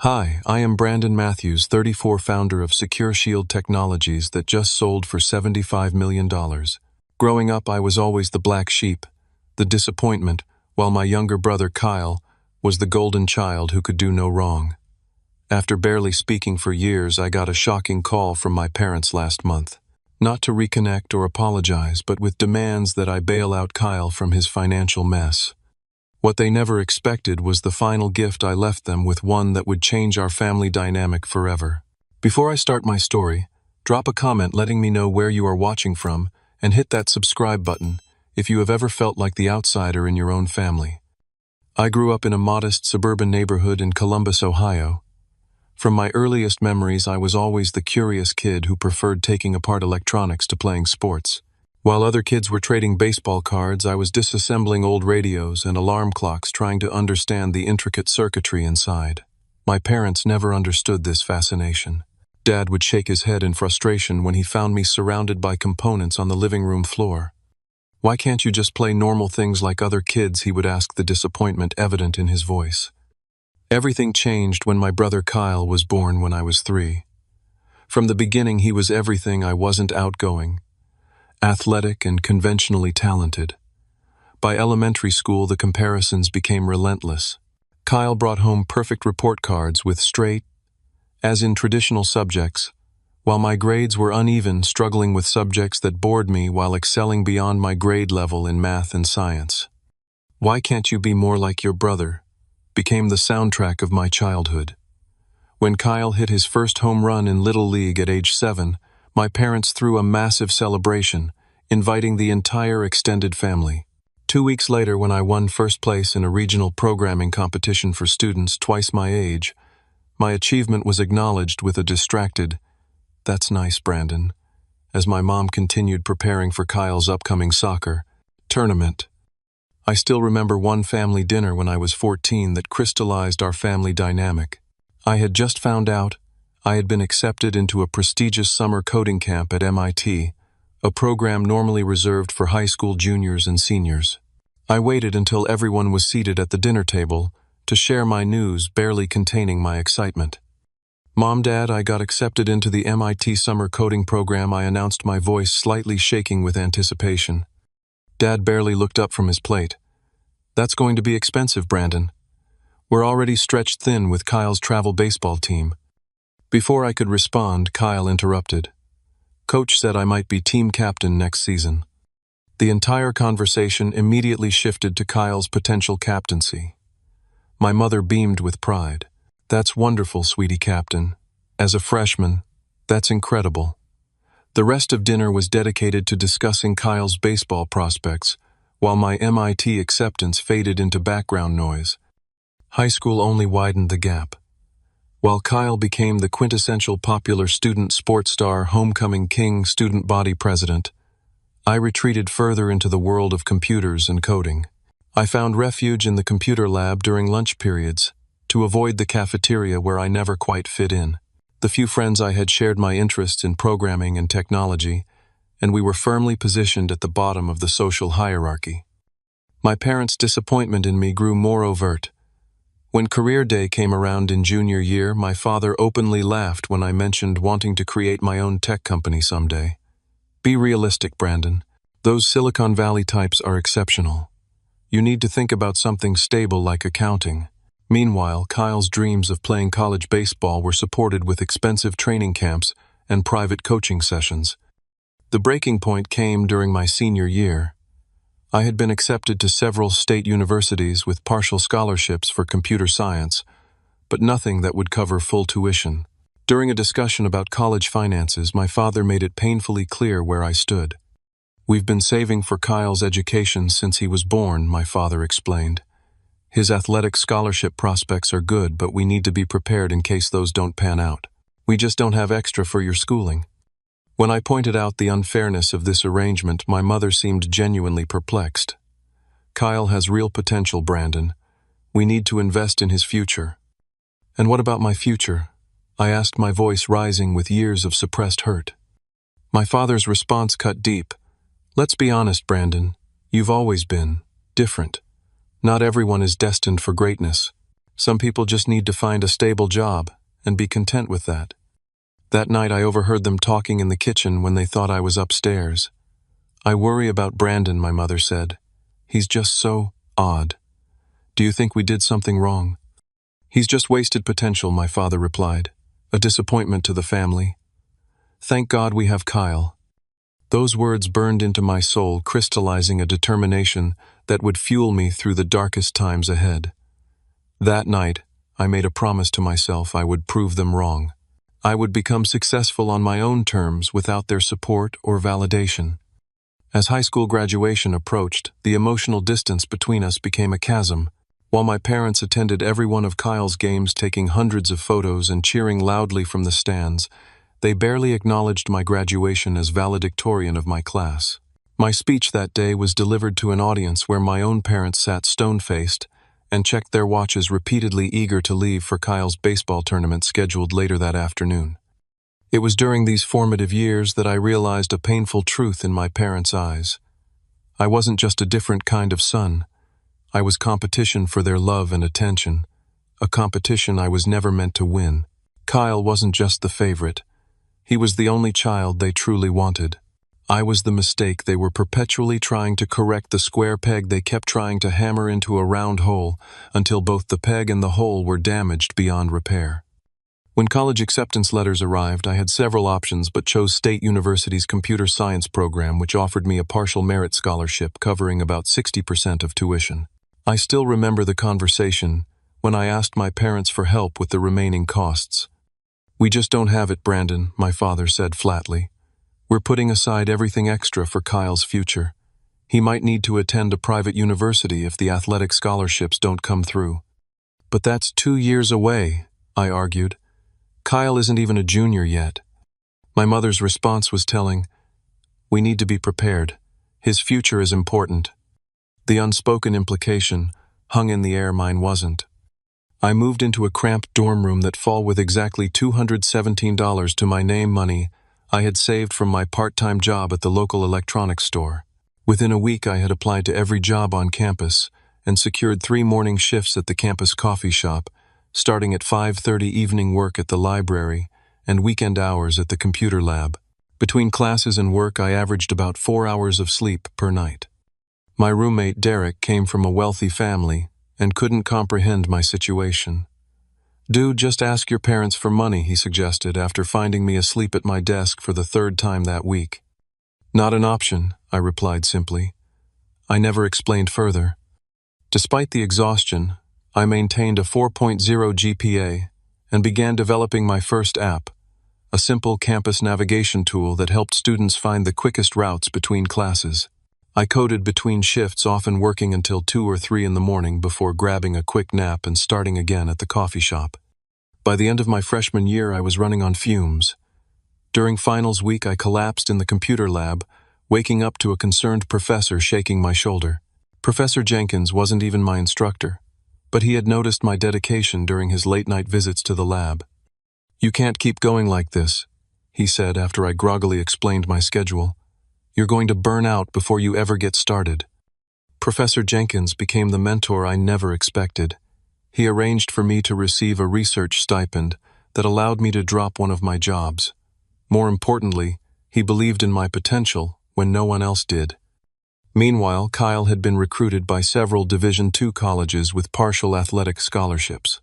Hi, I am Brandon Matthews, 34, founder of Secure Shield Technologies that just sold for $75 million. Growing up, I was always the black sheep, the disappointment, while my younger brother Kyle was the golden child who could do no wrong. After barely speaking for years, I got a shocking call from my parents last month. Not to reconnect or apologize, but with demands that I bail out Kyle from his financial mess. What they never expected was the final gift I left them with, one that would change our family dynamic forever. Before I start my story, drop a comment letting me know where you are watching from and hit that subscribe button if you have ever felt like the outsider in your own family. I grew up in a modest suburban neighborhood in Columbus, Ohio. From my earliest memories, I was always the curious kid who preferred taking apart electronics to playing sports. While other kids were trading baseball cards, I was disassembling old radios and alarm clocks, trying to understand the intricate circuitry inside. My parents never understood this fascination. Dad would shake his head in frustration when he found me surrounded by components on the living room floor. "Why can't you just play normal things like other kids?" he would ask, the disappointment evident in his voice. Everything changed when my brother Kyle was born when I was 3. From the beginning, he was everything I wasn't: outgoing, athletic, and conventionally talented. By elementary school, the comparisons became relentless. Kyle brought home perfect report cards with straight A's in traditional subjects, while my grades were uneven, struggling with subjects that bored me while excelling beyond my grade level in math and science. "Why can't you be more like your brother?" became the soundtrack of my childhood. When Kyle hit his first home run in Little League at age 7, my parents threw a massive celebration, inviting the entire extended family. 2 weeks later, when I won first place in a regional programming competition for students twice my age, my achievement was acknowledged with a distracted, "That's nice, Brandon," as my mom continued preparing for Kyle's upcoming soccer tournament. I still remember one family dinner when I was 14 that crystallized our family dynamic. I had just found out I had been accepted into a prestigious summer coding camp at MIT, a program normally reserved for high school juniors and seniors. I waited until everyone was seated at the dinner table to share my news, barely containing my excitement. "Mom, Dad, I got accepted into the MIT summer coding program," I announced, my voice slightly shaking with anticipation. Dad barely looked up from his plate. "That's going to be expensive, Brandon. We're already stretched thin with Kyle's travel baseball team." Before I could respond, Kyle interrupted. "Coach said I might be team captain next season." The entire conversation immediately shifted to Kyle's potential captaincy. My mother beamed with pride. "That's wonderful, sweetie captain. As a freshman, that's incredible." The rest of dinner was dedicated to discussing Kyle's baseball prospects, while my MIT acceptance faded into background noise. High school only widened the gap. While Kyle became the quintessential popular student sports star, homecoming king, student body president, I retreated further into the world of computers and coding. I found refuge in the computer lab during lunch periods, to avoid the cafeteria where I never quite fit in. The few friends I had shared my interests in programming and technology, and we were firmly positioned at the bottom of the social hierarchy. My parents' disappointment in me grew more overt. When career day came around in junior year, my father openly laughed when I mentioned wanting to create my own tech company someday. "Be realistic, Brandon. Those Silicon Valley types are exceptional. You need to think about something stable like accounting." Meanwhile, Kyle's dreams of playing college baseball were supported with expensive training camps and private coaching sessions. The breaking point came during my senior year. I had been accepted to several state universities with partial scholarships for computer science, but nothing that would cover full tuition. During a discussion about college finances, my father made it painfully clear where I stood. "We've been saving for Kyle's education since he was born," my father explained. "His athletic scholarship prospects are good, but we need to be prepared in case those don't pan out. We just don't have extra for your schooling." When I pointed out the unfairness of this arrangement, my mother seemed genuinely perplexed. "Kyle has real potential, Brandon. We need to invest in his future." "And what about my future?" I asked, my voice rising with years of suppressed hurt. My father's response cut deep. "Let's be honest, Brandon. You've always been different. Not everyone is destined for greatness. Some people just need to find a stable job and be content with that. That night I overheard them talking in the kitchen when they thought I was upstairs. "I worry about Brandon," my mother said. "He's just so odd. Do you think we did something wrong?" "He's just wasted potential," my father replied. "A disappointment to the family. Thank God we have Kyle." Those words burned into my soul, crystallizing a determination that would fuel me through the darkest times ahead. That night, I made a promise to myself I would prove them wrong. I would become successful on my own terms without their support or validation. As high school graduation approached, the emotional distance between us became a chasm. While my parents attended every one of Kyle's games, taking hundreds of photos and cheering loudly from the stands, they barely acknowledged my graduation as valedictorian of my class. My speech that day was delivered to an audience where my own parents sat stone-faced and checked their watches repeatedly, eager to leave for Kyle's baseball tournament scheduled later that afternoon. It was during these formative years that I realized a painful truth in my parents' eyes. I wasn't just a different kind of son. I was competition for their love and attention, a competition I was never meant to win. Kyle wasn't just the favorite. He was the only child they truly wanted. I was the mistake they were perpetually trying to correct, the square peg they kept trying to hammer into a round hole until both the peg and the hole were damaged beyond repair. When college acceptance letters arrived, I had several options but chose State University's computer science program, which offered me a partial merit scholarship covering about 60% of tuition. I still remember the conversation when I asked my parents for help with the remaining costs. "We just don't have it, Brandon," my father said flatly. "We're putting aside everything extra for Kyle's future. He might need to attend a private university if the athletic scholarships don't come through." "But that's 2 years away," I argued. "Kyle isn't even a junior yet." My mother's response was telling. "We need to be prepared. His future is important." The unspoken implication hung in the air. Mine wasn't. I moved into a cramped dorm room that fall with exactly $217 to my name, money I had saved from my part-time job at the local electronics store. Within a week, I had applied to every job on campus and secured 3 morning shifts at the campus coffee shop, starting at 5:30, evening work at the library, and weekend hours at the computer lab. Between classes and work, I averaged about 4 hours of sleep per night. My roommate, Derek, came from a wealthy family and couldn't comprehend my situation. "Dude, just ask your parents for money," he suggested after finding me asleep at my desk for the 3rd time that week. "Not an option," I replied simply. I never explained further. Despite the exhaustion, I maintained a 4.0 GPA and began developing my first app, a simple campus navigation tool that helped students find the quickest routes between classes. I coded between shifts, often working until 2 or 3 in the morning before grabbing a quick nap and starting again at the coffee shop. By the end of my freshman year, I was running on fumes. During finals week, I collapsed in the computer lab, waking up to a concerned professor shaking my shoulder. Professor Jenkins wasn't even my instructor, but he had noticed my dedication during his late-night visits to the lab. "You can't keep going like this," he said after I groggily explained my schedule. "You're going to burn out before you ever get started." Professor Jenkins became the mentor I never expected. He arranged for me to receive a research stipend that allowed me to drop one of my jobs. More importantly, he believed in my potential when no one else did. Meanwhile, Kyle had been recruited by several Division II colleges with partial athletic scholarships.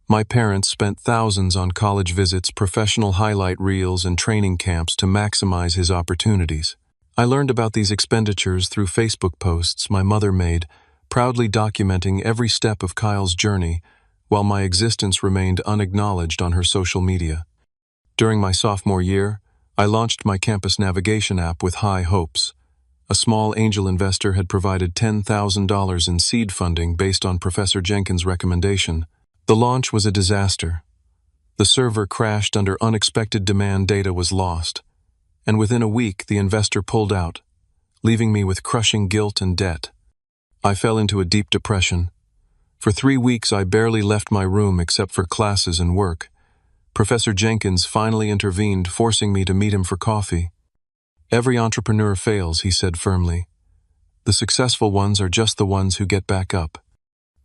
My parents spent thousands on college visits, professional highlight reels, and training camps to maximize his opportunities. I learned about these expenditures through Facebook posts my mother made, proudly documenting every step of Kyle's journey, while my existence remained unacknowledged on her social media. During my sophomore year, I launched my campus navigation app with high hopes. A small angel investor had provided $10,000 in seed funding based on Professor Jenkins' recommendation. The launch was a disaster. The server crashed under unexpected demand, data was lost, and within a week the investor pulled out, leaving me with crushing guilt and debt. I fell into a deep depression. For 3 weeks I barely left my room except for classes and work. Professor Jenkins finally intervened, forcing me to meet him for coffee. "Every entrepreneur fails," he said firmly. "The successful ones are just the ones who get back up."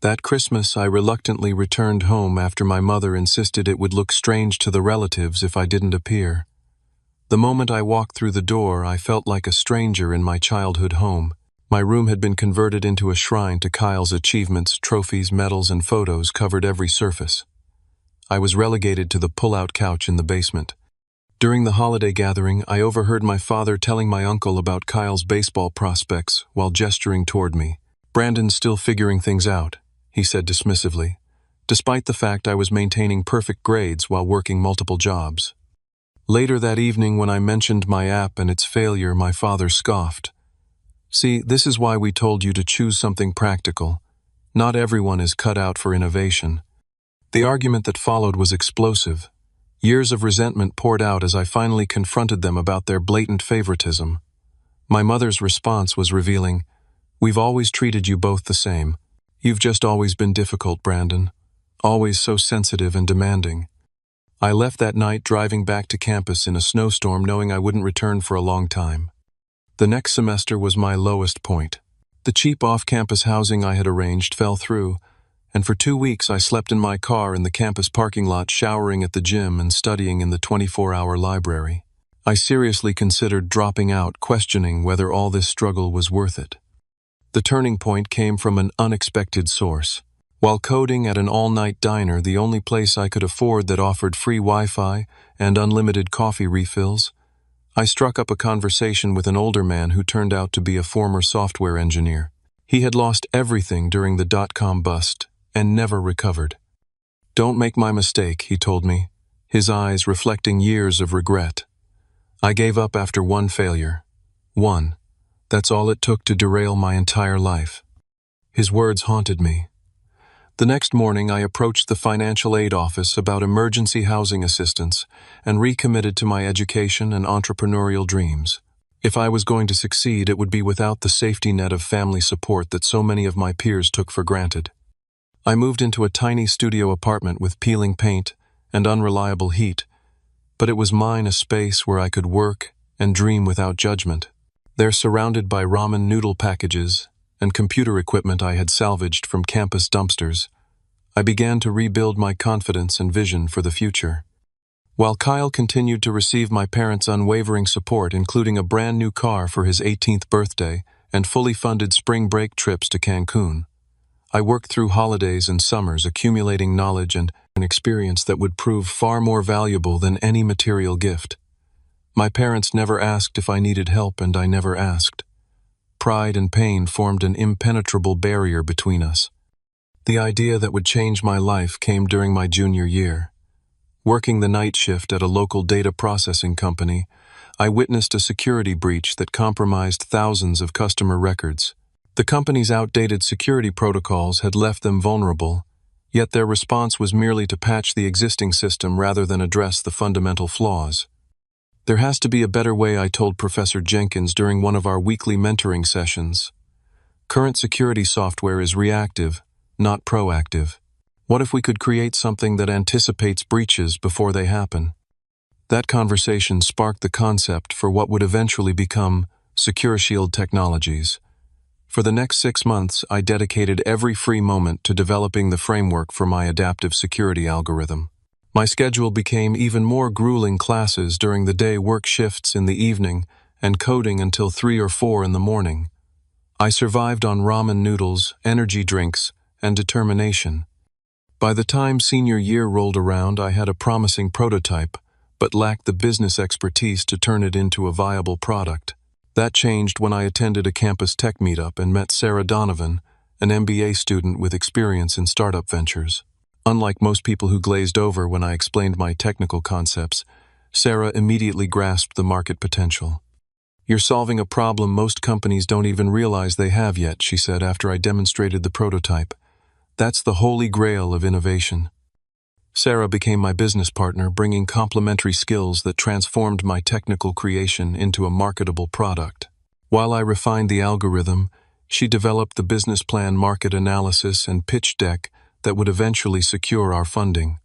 That Christmas, I reluctantly returned home after my mother insisted it would look strange to the relatives if I didn't appear. The moment I walked through the door, I felt like a stranger in my childhood home. My room had been converted into a shrine to Kyle's achievements. Trophies, medals, and photos covered every surface. I was relegated to the pull-out couch in the basement. During the holiday gathering, I overheard my father telling my uncle about Kyle's baseball prospects while gesturing toward me. "Brandon's still figuring things out," he said dismissively, despite the fact I was maintaining perfect grades while working multiple jobs. Later that evening, when I mentioned my app and its failure, my father scoffed. "See, this is why we told you to choose something practical. Not everyone is cut out for innovation." The argument that followed was explosive. Years of resentment poured out as I finally confronted them about their blatant favoritism. My mother's response was revealing. "We've always treated you both the same. You've just always been difficult, Brandon. Always so sensitive and demanding." I left that night driving back to campus in a snowstorm, knowing I wouldn't return for a long time. The next semester was my lowest point. The cheap off-campus housing I had arranged fell through, and for 2 weeks I slept in my car in the campus parking lot, showering at the gym and studying in the 24-hour library. I seriously considered dropping out, questioning whether all this struggle was worth it. The turning point came from an unexpected source. While coding at an all-night diner, the only place I could afford that offered free Wi-Fi and unlimited coffee refills, I struck up a conversation with an older man who turned out to be a former software engineer. He had lost everything during the dot-com bust and never recovered. "Don't make my mistake," he told me, his eyes reflecting years of regret. "I gave up after one failure. One. That's all it took to derail my entire life." His words haunted me. The next morning, I approached the financial aid office about emergency housing assistance and recommitted to my education and entrepreneurial dreams. If I was going to succeed, it would be without the safety net of family support that so many of my peers took for granted. I moved into a tiny studio apartment with peeling paint and unreliable heat, but it was mine, a space where I could work and dream without judgment. There, surrounded by ramen noodle packages and computer equipment I had salvaged from campus dumpsters, I began to rebuild my confidence and vision for the future. While Kyle continued to receive my parents' unwavering support, including a brand new car for his 18th birthday and fully funded spring break trips to Cancun, I worked through holidays and summers, accumulating knowledge and an experience that would prove far more valuable than any material gift. My parents never asked if I needed help, and I never asked. Pride and pain formed an impenetrable barrier between us. The idea that would change my life came during my junior year. Working the night shift at a local data processing company, I witnessed a security breach that compromised thousands of customer records. The company's outdated security protocols had left them vulnerable, yet their response was merely to patch the existing system rather than address the fundamental flaws. "There has to be a better way," I told Professor Jenkins during one of our weekly mentoring sessions. "Current security software is reactive, not proactive. What if we could create something that anticipates breaches before they happen?" That conversation sparked the concept for what would eventually become Secure Shield Technologies. For the next 6 months, I dedicated every free moment to developing the framework for my adaptive security algorithm. My schedule became even more grueling: classes during the day, work shifts in the evening, and coding until 3 or 4 in the morning. I survived on ramen noodles, energy drinks, and determination. By the time senior year rolled around, I had a promising prototype, but lacked the business expertise to turn it into a viable product. That changed when I attended a campus tech meetup and met Sarah Donovan, an MBA student with experience in startup ventures. Unlike most people who glazed over when I explained my technical concepts, Sarah immediately grasped the market potential. "You're solving a problem most companies don't even realize they have yet," she said after I demonstrated the prototype. "That's the holy grail of innovation." Sarah became my business partner, bringing complementary skills that transformed my technical creation into a marketable product. While I refined the algorithm, she developed the business plan, market analysis, and pitch deck that would eventually secure our funding.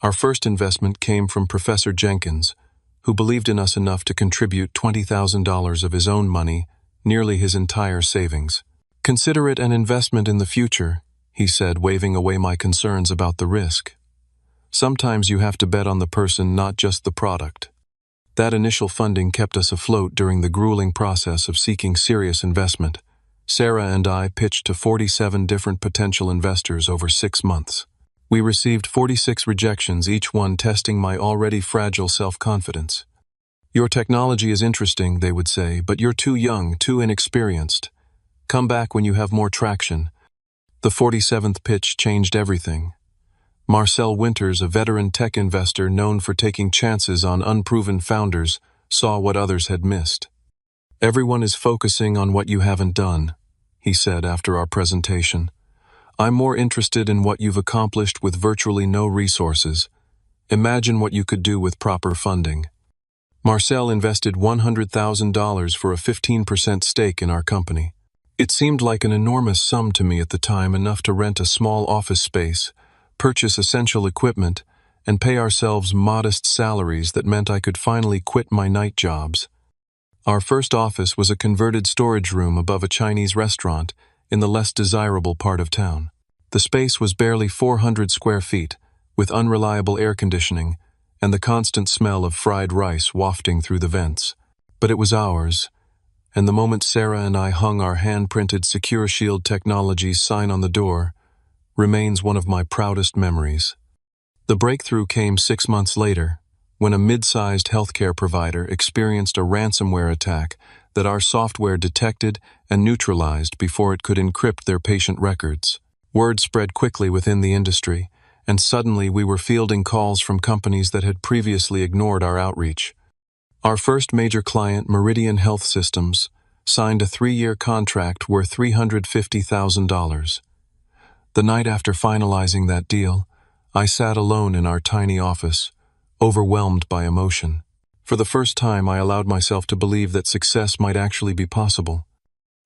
Our first investment came from Professor Jenkins, who believed in us enough to contribute $20,000 of his own money, nearly his entire savings. "Consider it an investment in the future," he said, waving away my concerns about the risk. Sometimes you have to bet on the person, not just the product. That initial funding kept us afloat during the grueling process of seeking serious investment. Sarah and I pitched to 47 different potential investors over 6 months. We received 46 rejections, each one testing my already fragile self-confidence. Your technology is interesting, they would say, but you're too young, too inexperienced. Come back when you have more traction. The 47th pitch changed everything. Marcel Winters, a veteran tech investor known for taking chances on unproven founders, saw what others had missed. Everyone is focusing on what you haven't done, he said after our presentation. I'm more interested in what you've accomplished with virtually no resources. Imagine what you could do with proper funding. Marcel invested $100,000 for a 15% stake in our company. It seemed like an enormous sum to me at the time, enough to rent a small office space, purchase essential equipment, and pay ourselves modest salaries that meant I could finally quit my night jobs. Our first office was a converted storage room above a Chinese restaurant in the less desirable part of town. The space was barely 400 square feet, with unreliable air conditioning and the constant smell of fried rice wafting through the vents. But it was ours, and the moment Sarah and I hung our hand-printed Secure Shield Technologies sign on the door remains one of my proudest memories. The breakthrough came 6 months later, when a mid-sized healthcare provider experienced a ransomware attack that our software detected and neutralized before it could encrypt their patient records. Word spread quickly within the industry, and suddenly we were fielding calls from companies that had previously ignored our outreach. Our first major client, Meridian Health Systems, signed a 3-year contract worth $350,000. The night after finalizing that deal, I sat alone in our tiny office, overwhelmed by emotion. For the first time, I allowed myself to believe that success might actually be possible.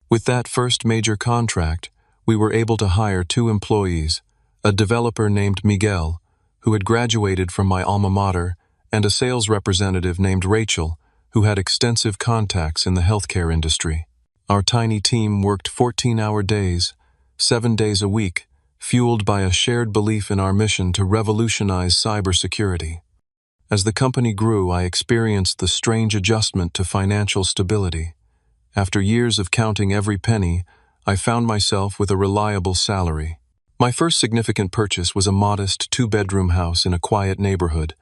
With that first major contract, we were able to hire 2 employees, a developer named Miguel, who had graduated from my alma mater, and a sales representative named Rachel, who had extensive contacts in the healthcare industry. Our tiny team worked 14-hour days, 7 days a week, fueled by a shared belief in our mission to revolutionize cybersecurity. As the company grew, I experienced the strange adjustment to financial stability. After years of counting every penny, I found myself with a reliable salary. My first significant purchase was a modest 2-bedroom house in a quiet neighborhood.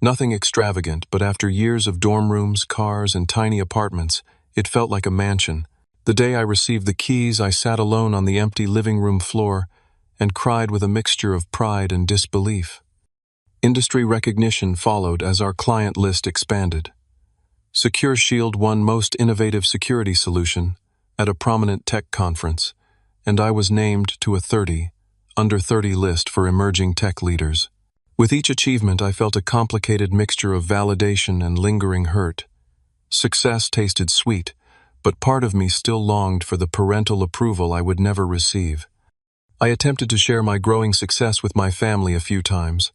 Nothing extravagant, but after years of dorm rooms, cars, and tiny apartments, it felt like a mansion. The day I received the keys, I sat alone on the empty living room floor and cried with a mixture of pride and disbelief. Industry recognition followed as our client list expanded. Secure Shield won Most Innovative Security Solution at a prominent tech conference, and I was named to a under 30 list for emerging tech leaders. With each achievement, I felt a complicated mixture of validation and lingering hurt. Success tasted sweet, but part of me still longed for the parental approval I would never receive. I attempted to share my growing success with my family a few times.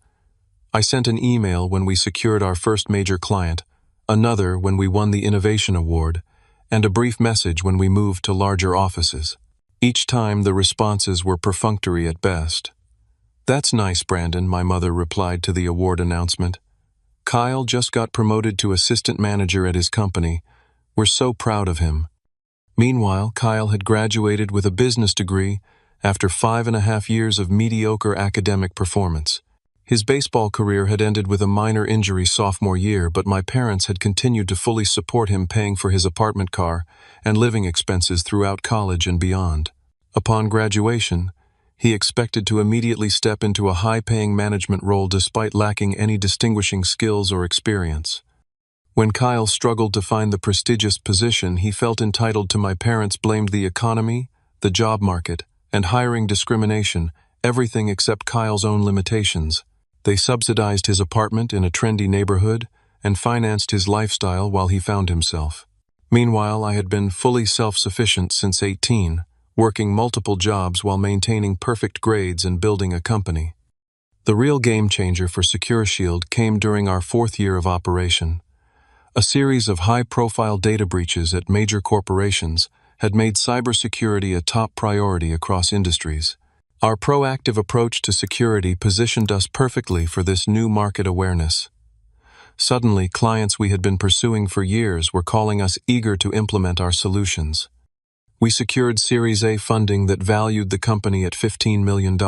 I sent an email when we secured our first major client, another when we won the Innovation Award, and a brief message when we moved to larger offices. Each time the responses were perfunctory at best. "That's nice, Brandon," my mother replied to the award announcement. "Kyle just got promoted to assistant manager at his company. We're so proud of him." Meanwhile, Kyle had graduated with a business degree after 5.5 years of mediocre academic performance. His baseball career had ended with a minor injury sophomore year, but my parents had continued to fully support him, paying for his apartment car and living expenses throughout college and beyond. Upon graduation, he expected to immediately step into a high-paying management role despite lacking any distinguishing skills or experience. When Kyle struggled to find the prestigious position, he felt entitled to. My parents blamed the economy, the job market, and hiring discrimination, everything except Kyle's own limitations. They subsidized his apartment in a trendy neighborhood and financed his lifestyle while he found himself. Meanwhile, I had been fully self-sufficient since 18, working multiple jobs while maintaining perfect grades and building a company. The real game changer for Secure Shield came during our 4th year of operation. A series of high-profile data breaches at major corporations had made cybersecurity a top priority across industries. Our proactive approach to security positioned us perfectly for this new market awareness. Suddenly, clients we had been pursuing for years were calling us eager to implement our solutions. We secured Series A funding that valued the company at $15 million.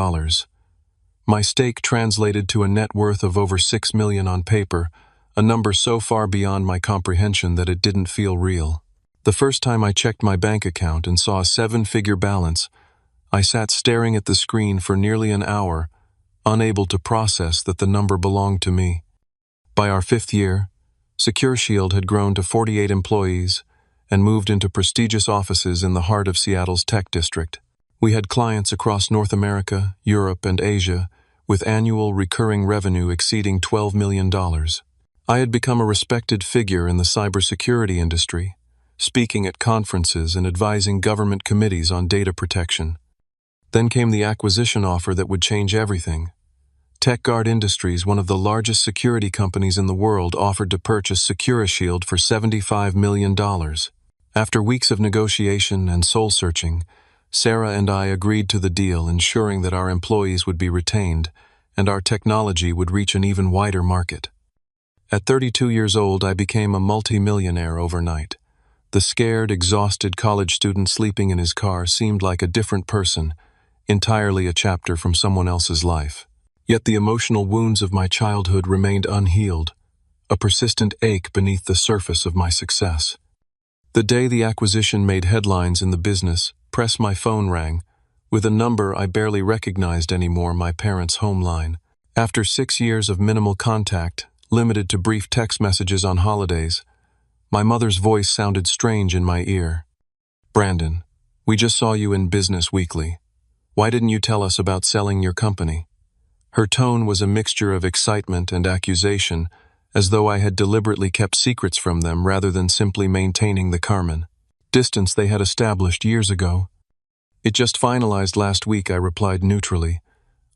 My stake translated to a net worth of over $6 million on paper, a number so far beyond my comprehension that it didn't feel real. The first time I checked my bank account and saw a seven-figure balance, I sat staring at the screen for nearly an hour, unable to process that the number belonged to me. By our 5th year, SecureShield had grown to 48 employees and moved into prestigious offices in the heart of Seattle's tech district. We had clients across North America, Europe, and Asia, with annual recurring revenue exceeding $12 million. I had become a respected figure in the cybersecurity industry, speaking at conferences and advising government committees on data protection. Then came the acquisition offer that would change everything. TechGuard Industries, one of the largest security companies in the world, offered to purchase SecureShield for $75 million. After weeks of negotiation and soul-searching, Sarah and I agreed to the deal, ensuring that our employees would be retained and our technology would reach an even wider market. At 32 years old, I became a multi-millionaire overnight. The scared, exhausted college student sleeping in his car seemed like a different person, entirely a chapter from someone else's life. Yet the emotional wounds of my childhood remained unhealed, a persistent ache beneath the surface of my success. The day the acquisition made headlines in the business press, my phone rang, with a number I barely recognized anymore, my parents' home line. After 6 years of minimal contact, limited to brief text messages on holidays, my mother's voice sounded strange in my ear. "Brandon, we just saw you in Business Weekly. Why didn't you tell us about selling your company?" Her tone was a mixture of excitement and accusation, as though I had deliberately kept secrets from them rather than simply maintaining the distance they had established years ago. "It just finalized last week," I replied neutrally,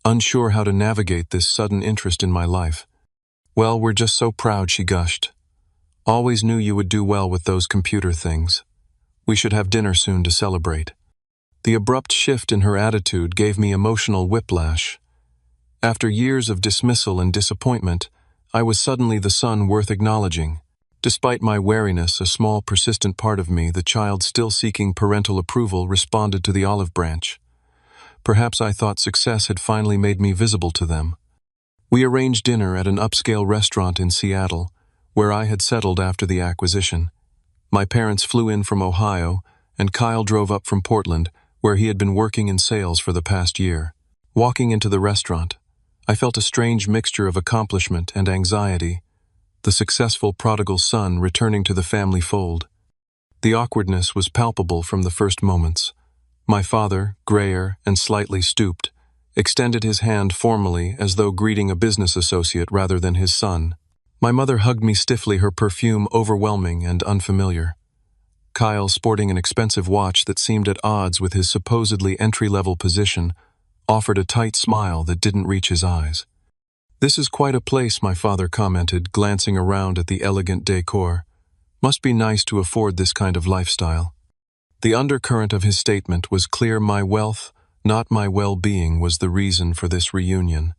unsure how to navigate this sudden interest in my life. "Well, we're just so proud," she gushed. "Always knew you would do well with those computer things. We should have dinner soon to celebrate." The abrupt shift in her attitude gave me emotional whiplash. After years of dismissal and disappointment, I was suddenly the son worth acknowledging. Despite my wariness, a small, persistent part of me, the child still seeking parental approval, responded to the olive branch. Perhaps I thought success had finally made me visible to them. We arranged dinner at an upscale restaurant in Seattle, where I had settled after the acquisition. My parents flew in from Ohio, and Kyle drove up from Portland, where he had been working in sales for the past year. Walking into the restaurant, I felt a strange mixture of accomplishment and anxiety, the successful prodigal son returning to the family fold. The awkwardness was palpable from the first moments. My father, grayer and slightly stooped, extended his hand formally as though greeting a business associate rather than his son. My mother hugged me stiffly, her perfume overwhelming and unfamiliar. Kyle, sporting an expensive watch that seemed at odds with his supposedly entry-level position, offered a tight smile that didn't reach his eyes. "This is quite a place," my father commented, glancing around at the elegant decor. "Must be nice to afford this kind of lifestyle." The undercurrent of his statement was clear. My wealth, not my well-being, was the reason for this reunion.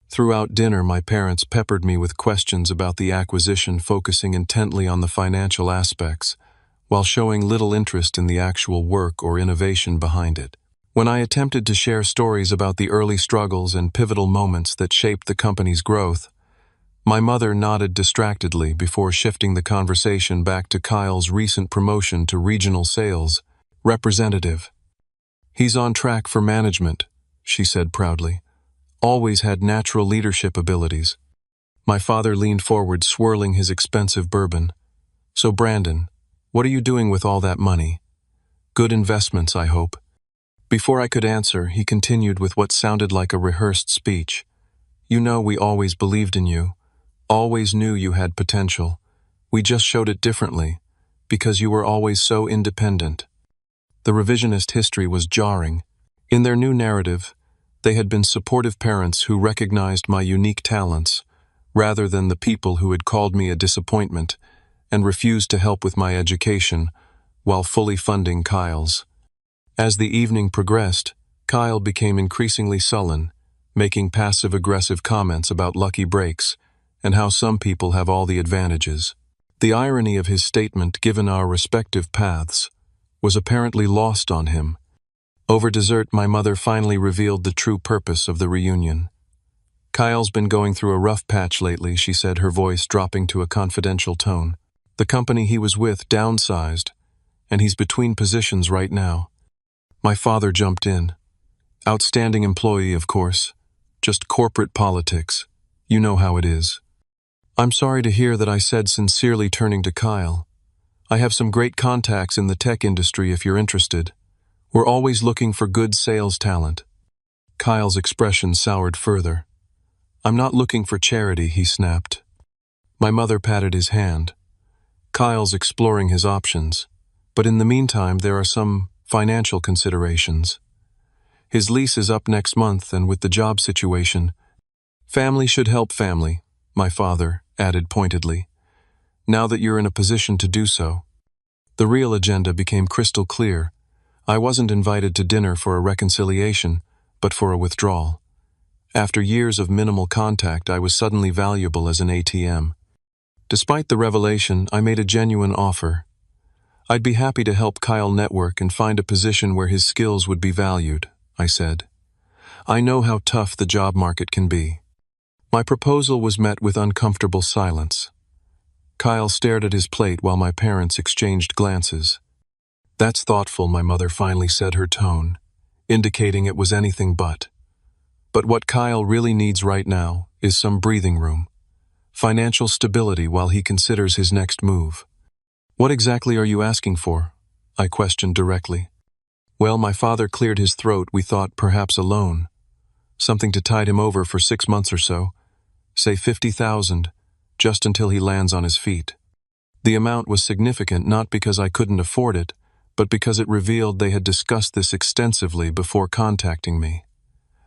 Throughout dinner, my parents peppered me with questions about the acquisition, focusing intently on the financial aspects, while showing little interest in the actual work or innovation behind it. When I attempted to share stories about the early struggles and pivotal moments that shaped the company's growth, my mother nodded distractedly before shifting the conversation back to Kyle's recent promotion to regional sales representative. "He's on track for management," she said proudly. "Always had natural leadership abilities." My father leaned forward, swirling his expensive bourbon. "So Brandon, what are you doing with all that money? Good investments, I hope." Before I could answer, he continued with what sounded like a rehearsed speech. "You know, we always believed in you. Always knew you had potential. We just showed it differently, because you were always so independent." The revisionist history was jarring. In their new narrative, they had been supportive parents who recognized my unique talents, rather than the people who had called me a disappointment and refused to help with my education while fully funding Kyle's. As the evening progressed, Kyle became increasingly sullen, making passive-aggressive comments about lucky breaks and how some people have all the advantages. The irony of his statement, given our respective paths, was apparently lost on him. Over dessert, my mother finally revealed the true purpose of the reunion. "Kyle's been going through a rough patch lately," she said, her voice dropping to a confidential tone. "The company he was with downsized, and he's between positions right now." My father jumped in. "Outstanding employee, of course. Just corporate politics. You know how it is." "I'm sorry to hear that," I said, sincerely, turning to Kyle. "I have some great contacts in the tech industry if you're interested. We're always looking for good sales talent." Kyle's expression soured further. "I'm not looking for charity," he snapped. My mother patted his hand. "Kyle's exploring his options, but in the meantime there are some financial considerations. His lease is up next month, and with the job situation, family should help family," my father added pointedly. "Now that you're in a position to do so." The real agenda became crystal clear. I wasn't invited to dinner for a reconciliation, but for a withdrawal. After years of minimal contact, I was suddenly valuable as an ATM. Despite the revelation, I made a genuine offer. "I'd be happy to help Kyle network and find a position where his skills would be valued," I said. "I know how tough the job market can be." My proposal was met with uncomfortable silence. Kyle stared at his plate while my parents exchanged glances. "That's thoughtful," my mother finally said, her tone indicating it was anything but. "But what Kyle really needs right now is some breathing room. Financial stability while he considers his next move." "What exactly are you asking for?" I questioned directly. "Well," my father cleared his throat, "we thought perhaps a loan. Something to tide him over for 6 months or so. Say 50,000, just until he lands on his feet." The amount was significant, not because I couldn't afford it, but because it revealed they had discussed this extensively before contacting me.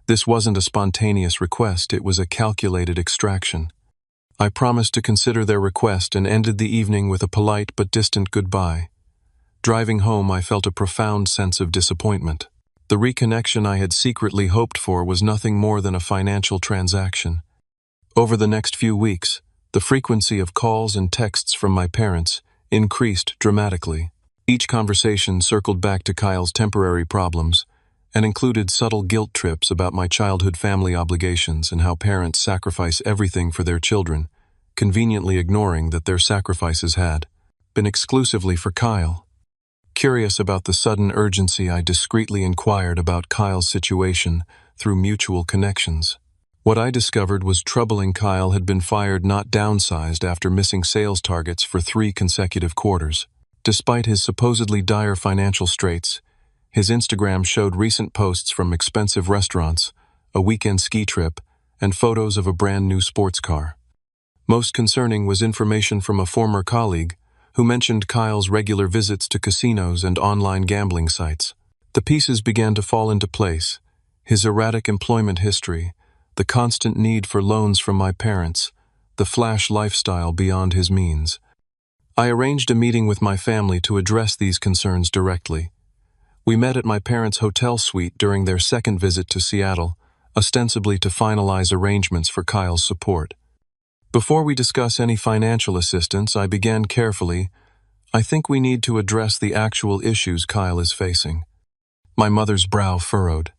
This wasn't a spontaneous request, it was a calculated extraction. I promised to consider their request and ended the evening with a polite but distant goodbye. Driving home, I felt a profound sense of disappointment. The reconnection I had secretly hoped for was nothing more than a financial transaction. Over the next few weeks, the frequency of calls and texts from my parents increased dramatically. Each conversation circled back to Kyle's temporary problems and included subtle guilt trips about my childhood family obligations and how parents sacrifice everything for their children, conveniently ignoring that their sacrifices had been exclusively for Kyle. Curious about the sudden urgency, I discreetly inquired about Kyle's situation through mutual connections. What I discovered was troubling. Kyle had been fired, not downsized, after missing sales targets for 3 consecutive quarters. Despite his supposedly dire financial straits, his Instagram showed recent posts from expensive restaurants, a weekend ski trip, and photos of a brand new sports car. Most concerning was information from a former colleague who mentioned Kyle's regular visits to casinos and online gambling sites. The pieces began to fall into place: his erratic employment history, the constant need for loans from my parents, the flash lifestyle beyond his means. I arranged a meeting with my family to address these concerns directly. We met at my parents' hotel suite during their second visit to Seattle, ostensibly to finalize arrangements for Kyle's support. Before we discuss any financial assistance, I began carefully. "I think we need to address the actual issues Kyle is facing." My mother's brow furrowed.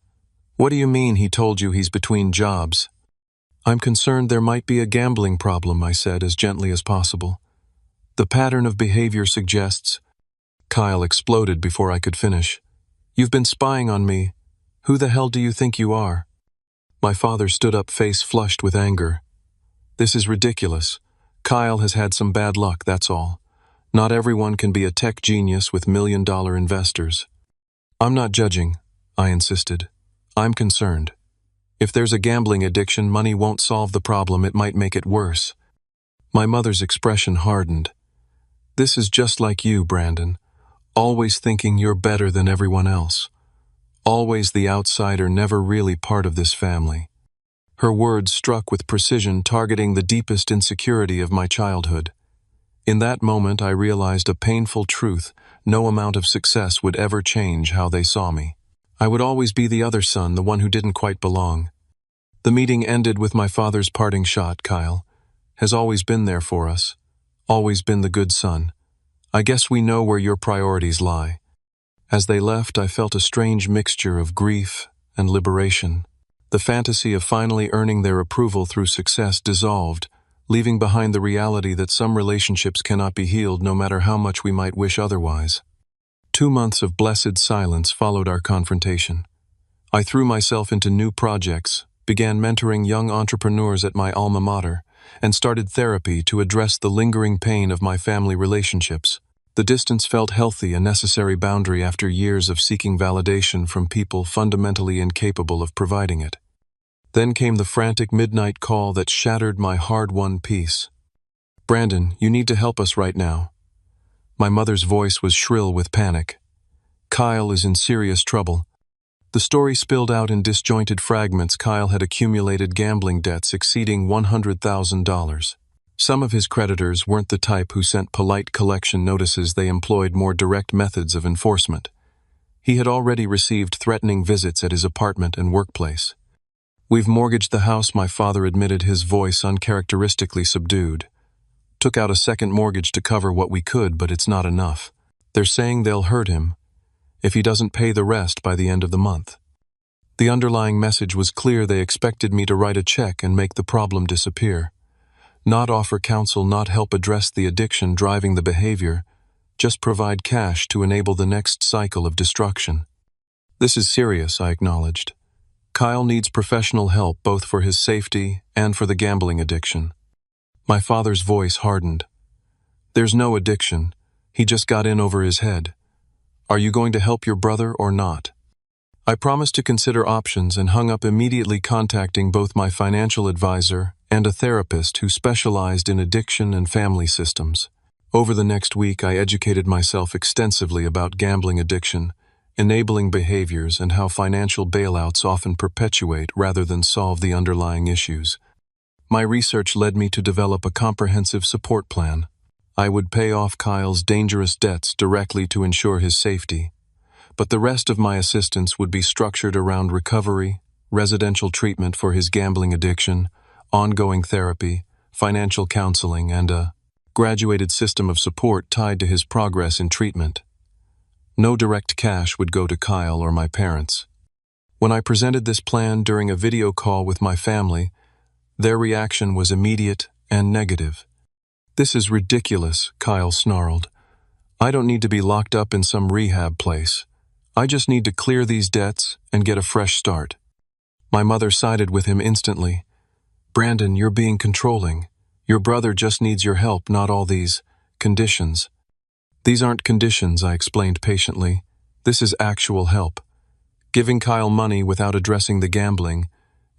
"What do you mean he told you he's between jobs?" "I'm concerned there might be a gambling problem," I said as gently as possible. "The pattern of behavior suggests—" Kyle exploded before I could finish. "You've been spying on me. Who the hell do you think you are?" My father stood up, face flushed with anger. "This is ridiculous. Kyle has had some bad luck, that's all. Not everyone can be a tech genius with million-dollar investors." "I'm not judging," I insisted. "I'm concerned. If there's a gambling addiction, money won't solve the problem, it might make it worse." My mother's expression hardened. "This is just like you, Brandon. Always thinking you're better than everyone else. Always the outsider, never really part of this family." Her words struck with precision, targeting the deepest insecurity of my childhood. In that moment, I realized a painful truth: no amount of success would ever change how they saw me. I would always be the other son, the one who didn't quite belong. The meeting ended with my father's parting shot. Kyle has always been there for us, always been the good son. I guess we know where your priorities lie. As they left, I felt a strange mixture of grief and liberation. The fantasy of finally earning their approval through success dissolved, leaving behind the reality that some relationships cannot be healed no matter how much we might wish otherwise. 2 months of blessed silence followed our confrontation. I threw myself into new projects, began mentoring young entrepreneurs at my alma mater, and started therapy to address the lingering pain of my family relationships. The distance felt healthy, a necessary boundary after years of seeking validation from people fundamentally incapable of providing it. Then came the frantic midnight call that shattered my hard-won peace. "Brandon, you need to help us right now." My mother's voice was shrill with panic. "Kyle is in serious trouble." The story spilled out in disjointed fragments. Kyle had accumulated gambling debts exceeding $100,000. Some of his creditors weren't the type who sent polite collection notices. They employed more direct methods of enforcement. He had already received threatening visits at his apartment and workplace. "We've mortgaged the house," my father admitted, his voice uncharacteristically subdued. "Took out a second mortgage to cover what we could, but it's not enough. They're saying they'll hurt him if he doesn't pay the rest by the end of the month." The underlying message was clear. They expected me to write a check and make the problem disappear. Not offer counsel, not help address the addiction driving the behavior, just provide cash to enable the next cycle of destruction. "This is serious," I acknowledged. "Kyle needs professional help, both for his safety and for the gambling addiction." My father's voice hardened. "There's no addiction. He just got in over his head. Are you going to help your brother or not?" I promised to consider options and hung up, immediately contacting both my financial advisor and a therapist who specialized in addiction and family systems. Over the next week, I educated myself extensively about gambling addiction, enabling behaviors, and how financial bailouts often perpetuate rather than solve the underlying issues. My research led me to develop a comprehensive support plan. I would pay off Kyle's dangerous debts directly to ensure his safety, but the rest of my assistance would be structured around recovery, residential treatment for his gambling addiction, ongoing therapy, financial counseling, and a graduated system of support tied to his progress in treatment. No direct cash would go to Kyle or my parents. When I presented this plan during a video call with my family, their reaction was immediate and negative. "This is ridiculous," Kyle snarled. "I don't need to be locked up in some rehab place. I just need to clear these debts and get a fresh start." My mother sided with him instantly. "Brandon, you're being controlling. Your brother just needs your help, not all these conditions." "These aren't conditions," I explained patiently. "This is actual help. Giving Kyle money without addressing the gambling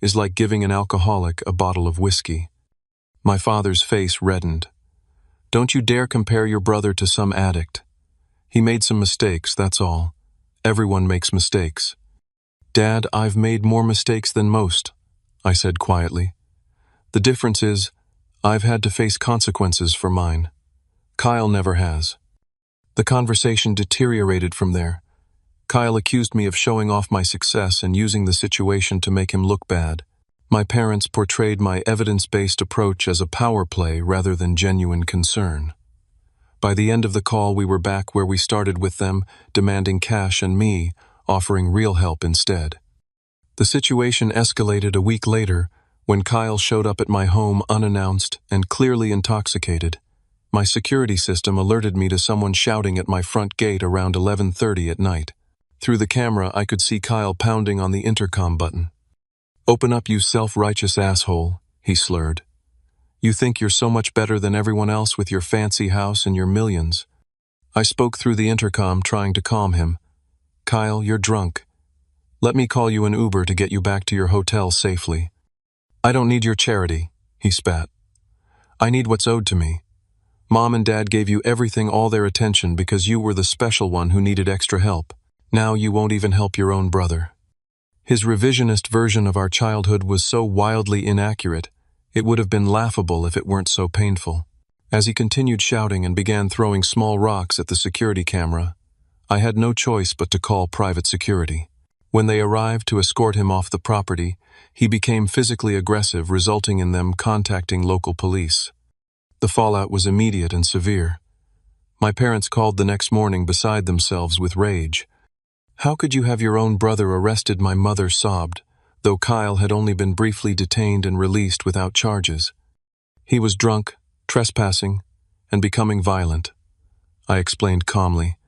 is like giving an alcoholic a bottle of whiskey." My father's face reddened. "Don't you dare compare your brother to some addict. He made some mistakes, that's all. Everyone makes mistakes." "Dad, I've made more mistakes than most," I said quietly. "The difference is, I've had to face consequences for mine. Kyle never has." The conversation deteriorated from there. Kyle accused me of showing off my success and using the situation to make him look bad. My parents portrayed my evidence-based approach as a power play rather than genuine concern. By the end of the call, we were back where we started, with them demanding cash and me offering real help instead. The situation escalated a week later when Kyle showed up at my home unannounced and clearly intoxicated. My security system alerted me to someone shouting at my front gate around 11:30 at night. Through the camera, I could see Kyle pounding on the intercom button. "Open up, you self-righteous asshole," he slurred. "You think you're so much better than everyone else with your fancy house and your millions." I spoke through the intercom, trying to calm him. "Kyle, you're drunk. Let me call you an Uber to get you back to your hotel safely." "I don't need your charity," he spat. "I need what's owed to me. Mom and Dad gave you everything, all their attention, because you were the special one who needed extra help. Now you won't even help your own brother." His revisionist version of our childhood was so wildly inaccurate, it would have been laughable if it weren't so painful. As he continued shouting and began throwing small rocks at the security camera, I had no choice but to call private security. When they arrived to escort him off the property, he became physically aggressive, resulting in them contacting local police. The fallout was immediate and severe. My parents called the next morning beside themselves with rage. "How could you have your own brother arrested?" my mother sobbed, though Kyle had only been briefly detained and released without charges. "He was drunk, trespassing, and becoming violent," I explained calmly.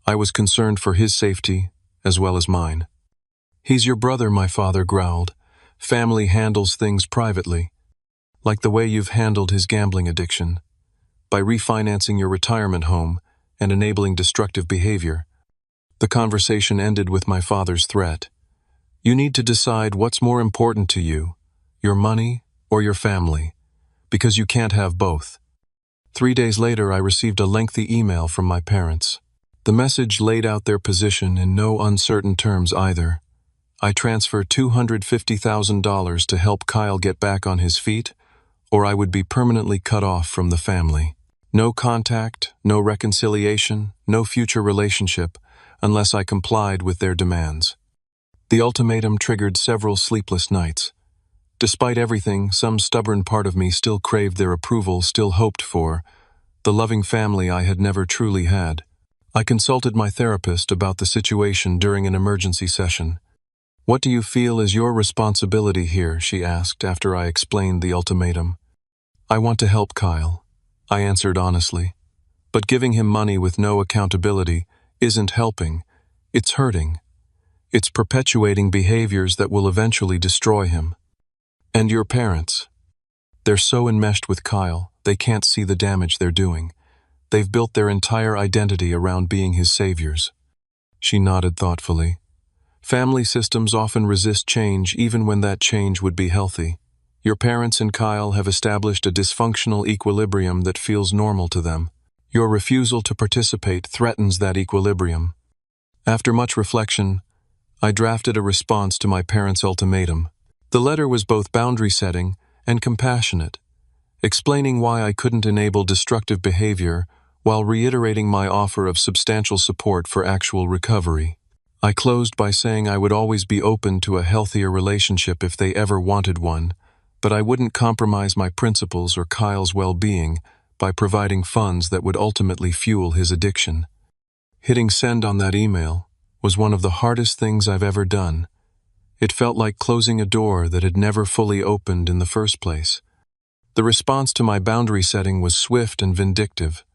I was concerned for his safety as well as mine. "He's your brother," my father growled. "Family handles things privately, like the way you've handled his gambling addiction, by refinancing your retirement home and enabling destructive behavior." The conversation ended with my father's threat. "You need to decide what's more important to you, your money or your family, because you can't have both." 3 days later, I received a lengthy email from my parents. The message laid out their position in no uncertain terms either. I transfer $250,000 to help Kyle get back on his feet, or I would be permanently cut off from the family. No contact, no reconciliation, no future relationship, unless I complied with their demands. The ultimatum triggered several sleepless nights. Despite everything, some stubborn part of me still craved their approval, still hoped for the loving family I had never truly had. I consulted my therapist about the situation during an emergency session. "What do you feel is your responsibility here?" she asked after I explained the ultimatum. "I want to help Kyle," I answered honestly. "But giving him money with no accountability isn't helping, it's hurting. It's perpetuating behaviors that will eventually destroy him. And your parents? They're so enmeshed with Kyle, they can't see the damage they're doing. They've built their entire identity around being his saviors." She nodded thoughtfully. "Family systems often resist change even when that change would be healthy. Your parents and Kyle have established a dysfunctional equilibrium that feels normal to them. Your refusal to participate threatens that equilibrium." After much reflection, I drafted a response to my parents' ultimatum. The letter was both boundary-setting and compassionate, explaining why I couldn't enable destructive behavior while reiterating my offer of substantial support for actual recovery. I closed by saying I would always be open to a healthier relationship if they ever wanted one, but I wouldn't compromise my principles or Kyle's well-being by providing funds that would ultimately fuel his addiction. Hitting send on that email was one of the hardest things I've ever done. It felt like closing a door that had never fully opened in the first place. The response to my boundary setting was swift and vindictive.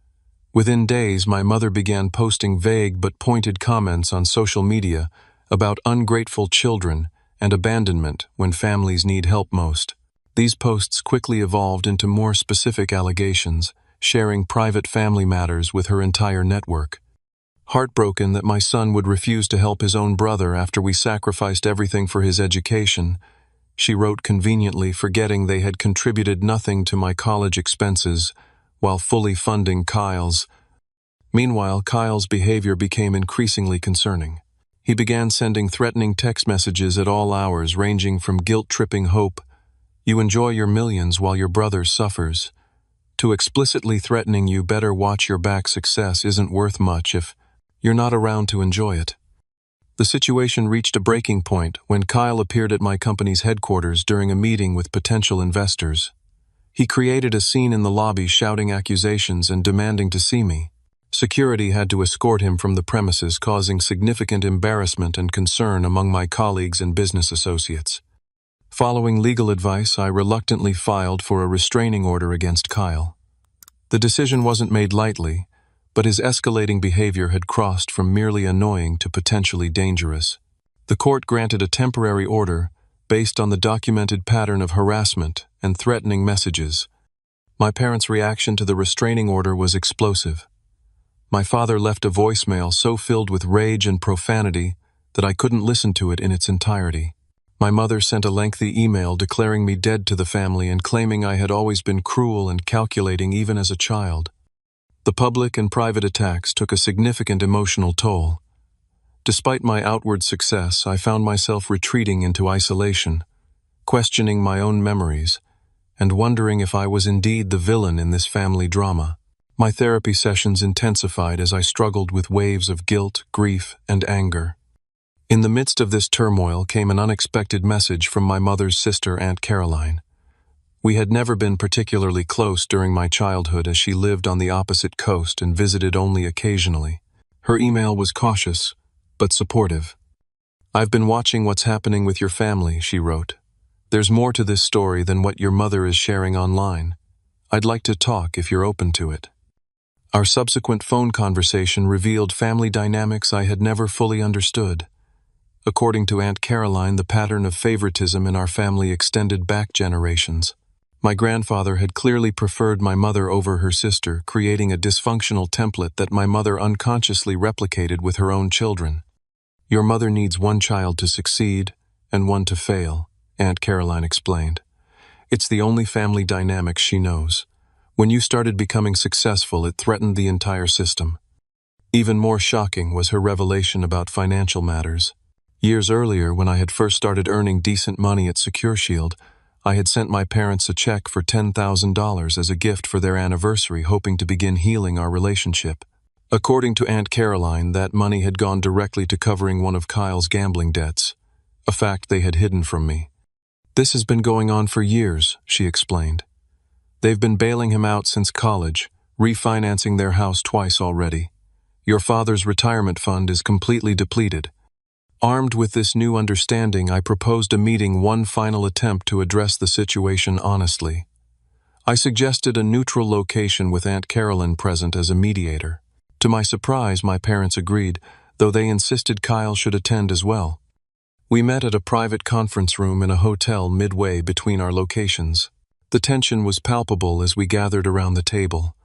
Within days, my mother began posting vague but pointed comments on social media about ungrateful children and abandonment when families need help most. These posts quickly evolved into more specific allegations, sharing private family matters with her entire network. Heartbroken that my son would refuse to help his own brother after we sacrificed everything for his education, she wrote conveniently, forgetting they had contributed nothing to my college expenses while fully funding Kyle's. Meanwhile, Kyle's behavior became increasingly concerning. He began sending threatening text messages at all hours, ranging from guilt-tripping hope, "You enjoy your millions while your brother suffers," to explicitly threatening, "You better watch your back, success isn't worth much if you're not around to enjoy it." The situation reached a breaking point when Kyle appeared at my company's headquarters during a meeting with potential investors. He created a scene in the lobby, shouting accusations and demanding to see me. Security had to escort him from the premises, causing significant embarrassment and concern among my colleagues and business associates. Following legal advice, I reluctantly filed for a restraining order against Kyle. The decision wasn't made lightly, but his escalating behavior had crossed from merely annoying to potentially dangerous. The court granted a temporary order based on the documented pattern of harassment and threatening messages. My parents' reaction to the restraining order was explosive. My father left a voicemail so filled with rage and profanity that I couldn't listen to it in its entirety. My mother sent a lengthy email declaring me dead to the family and claiming I had always been cruel and calculating even as a child. The public and private attacks took a significant emotional toll. Despite my outward success, I found myself retreating into isolation, questioning my own memories, and wondering if I was indeed the villain in this family drama. My therapy sessions intensified as I struggled with waves of guilt, grief, and anger. In the midst of this turmoil came an unexpected message from my mother's sister, Aunt Caroline. We had never been particularly close during my childhood, as she lived on the opposite coast and visited only occasionally. Her email was cautious, but supportive. "I've been watching what's happening with your family," she wrote. "There's more to this story than what your mother is sharing online. I'd like to talk if you're open to it." Our subsequent phone conversation revealed family dynamics I had never fully understood. According to Aunt Caroline, the pattern of favoritism in our family extended back generations. My grandfather had clearly preferred my mother over her sister, creating a dysfunctional template that my mother unconsciously replicated with her own children. "Your mother needs one child to succeed and one to fail," Aunt Caroline explained. "It's the only family dynamic she knows. When you started becoming successful, it threatened the entire system." Even more shocking was her revelation about financial matters. Years earlier, when I had first started earning decent money at SecureShield, I had sent my parents a check for $10,000 as a gift for their anniversary, hoping to begin healing our relationship. According to Aunt Caroline, that money had gone directly to covering one of Kyle's gambling debts, a fact they had hidden from me. "This has been going on for years," she explained. "They've been bailing him out since college, refinancing their house twice already. Your father's retirement fund is completely depleted." Armed with this new understanding, I proposed a meeting, one final attempt to address the situation honestly. I suggested a neutral location with Aunt Caroline present as a mediator. To my surprise, my parents agreed, though they insisted Kyle should attend as well. We met at a private conference room in a hotel midway between our locations. The tension was palpable as we gathered around the table.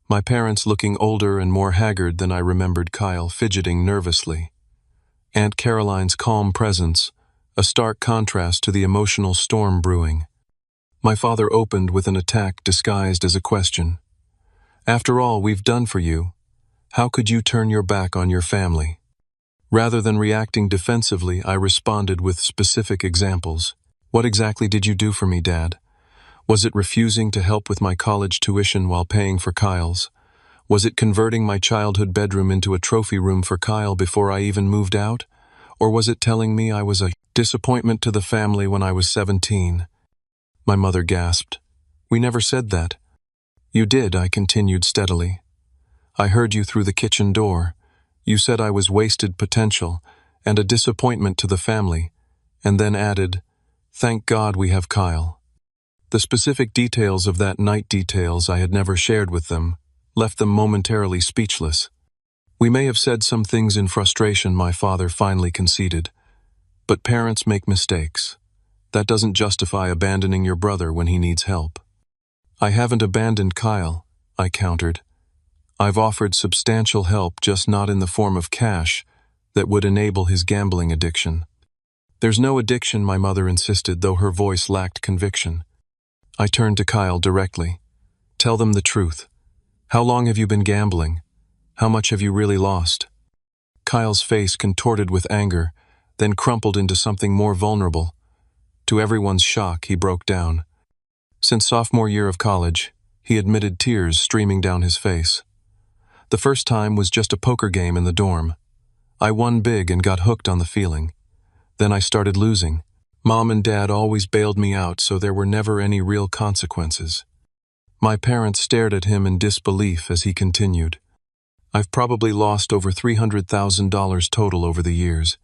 My parents looking older and more haggard than I remembered Kyle, fidgeting nervously. Aunt Caroline's calm presence, a stark contrast to the emotional storm brewing. My father opened with an attack disguised as a question. "After all we've done for you, how could you turn your back on your family?" Rather than reacting defensively, I responded with specific examples. "What exactly did you do for me, Dad? Was it refusing to help with my college tuition while paying for Kyle's? Was it converting my childhood bedroom into a trophy room for Kyle before I even moved out? Or was it telling me I was a disappointment to the family when I was 17? My mother gasped. "We never said that." "You did," I continued steadily. "I heard you through the kitchen door. You said I was wasted potential and a disappointment to the family, and then added, 'Thank God we have Kyle.'" The specific details of that night, details I had never shared with them, left them momentarily speechless. "We may have said some things in frustration," my father finally conceded. "But parents make mistakes. That doesn't justify abandoning your brother when he needs help." "I haven't abandoned Kyle," I countered. "I've offered substantial help, just not in the form of cash that would enable his gambling addiction." "There's no addiction," my mother insisted, though her voice lacked conviction. I turned to Kyle directly. "Tell them the truth. How long have you been gambling? How much have you really lost?" Kyle's face contorted with anger, then crumpled into something more vulnerable. To everyone's shock, he broke down. Since sophomore year of college, he admitted, tears streaming down his face. "The first time was just a poker game in the dorm. I won big and got hooked on the feeling. Then I started losing. Mom and Dad always bailed me out, so there were never any real consequences." My parents stared at him in disbelief as he continued. "I've probably lost over $300,000 total over the years.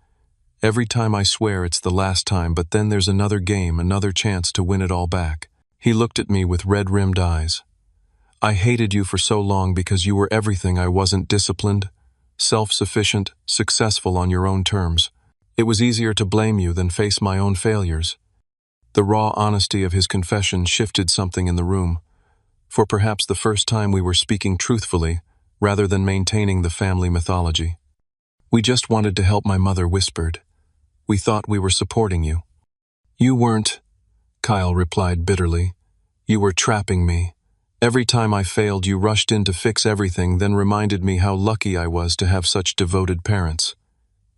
Every time I swear it's the last time, but then there's another game, another chance to win it all back." He looked at me with red-rimmed eyes. "I hated you for so long because you were everything I wasn't: disciplined, self-sufficient, successful on your own terms. It was easier to blame you than face my own failures." The raw honesty of his confession shifted something in the room. For perhaps the first time we were speaking truthfully, rather than maintaining the family mythology. "We just wanted to help," my mother whispered. "We thought we were supporting you." "You weren't," Kyle replied bitterly. "You were trapping me. Every time I failed, you rushed in to fix everything, then reminded me how lucky I was to have such devoted parents.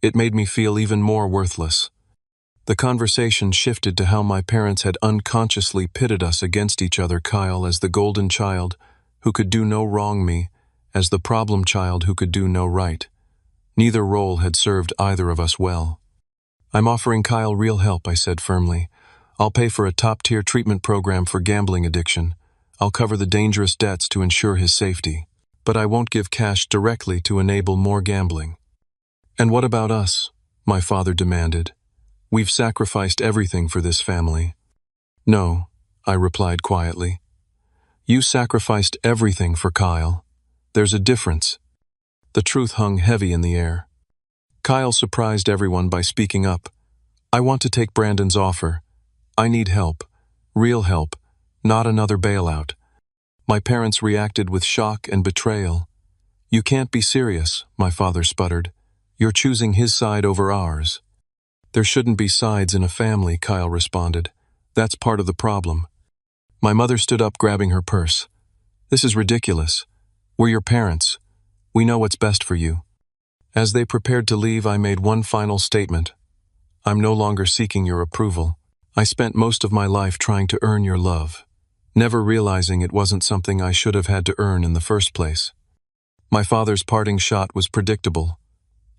It made me feel even more worthless." The conversation shifted to how my parents had unconsciously pitted us against each other, Kyle as the golden child who could do no wrong, me as the problem child who could do no right. Neither role had served either of us well. I'm offering Kyle real help, I said firmly. I'll pay for a top-tier treatment program for gambling addiction. I'll cover the dangerous debts to ensure his safety. But I won't give cash directly to enable more gambling. And what about us? My father demanded. We've sacrificed everything for this family. No, I replied quietly. You sacrificed everything for Kyle. There's a difference. The truth hung heavy in the air. Kyle surprised everyone by speaking up. I want to take Brandon's offer. I need help. Real help, not another bailout. My parents reacted with shock and betrayal. You can't be serious, my father sputtered. You're choosing his side over ours. There shouldn't be sides in a family, Kyle responded. That's part of the problem. My mother stood up, grabbing her purse. This is ridiculous. We're your parents. We know what's best for you. As they prepared to leave, I made one final statement. I'm no longer seeking your approval. I spent most of my life trying to earn your love, never realizing it wasn't something I should have had to earn in the first place. My father's parting shot was predictable.